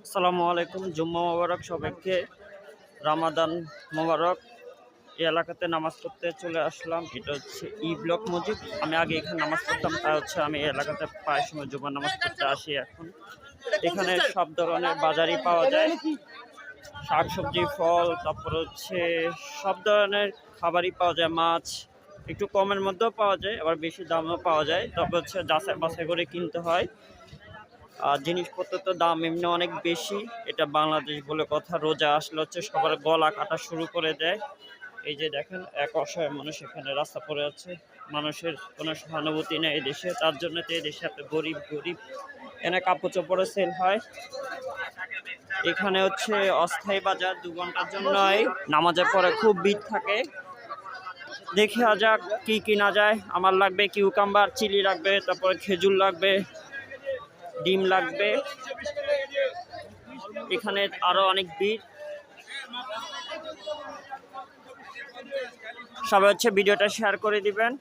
আসসালামু আলাইকুম। জুম্মা মোবারক সবাইকে, রামাদান মোবারক। এই এলাকাতে নামাজ পড়তে চলে আসলাম। এটা হচ্ছে ই ব্লক মসজিদ। আমি আগে এখানে নামাজ পড়তাম, তা হচ্ছে আমি এই এলাকাতে প্রায় সময় জুম্মার নামাজ পড়তে আসি। এখন এখানে সব ধরনের বাজারই পাওয়া যায়, শাকসবজি, ফল, তারপর হচ্ছে সব ধরনের খাবারই পাওয়া যায়। মাছ একটু কমের মধ্যেও পাওয়া যায়, আবার বেশি দামও পাওয়া যায়। তবে হচ্ছে যাচাই বাছাই করে কিনতে হয়। আর জিনিসপত্র তো দাম এমনি অনেক বেশি। এটা বাংলাদেশ বলে কথা, রোজা আসলে হচ্ছে সবার গলা কাটা শুরু করে দেয়। এই যে দেখেন, এক অসহায় মানুষ এখানে রাস্তা পড়ে আছে। মানুষের কোনো সহানুভূতি নেই এই দেশে, তার জন্য তো এই দেশে এত গরিব গরিব। এখানে কাপড় চোপড়ে সেল হয়। এখানে হচ্ছে অস্থায়ী বাজার, 2 ঘন্টার জন্যই নামাজের পরে খুব ভিড় থাকে। দেখে যাক কি কিনা যায়। আমার লাগবে কিউকাম্বার, চিলি লাগবে, তারপরে খেজুর লাগবে, ডিম লাগবে। এখানে আরো অনেক ভিড়। সবাই হচ্ছে ভিডিওটা শেয়ার করে দিবেন।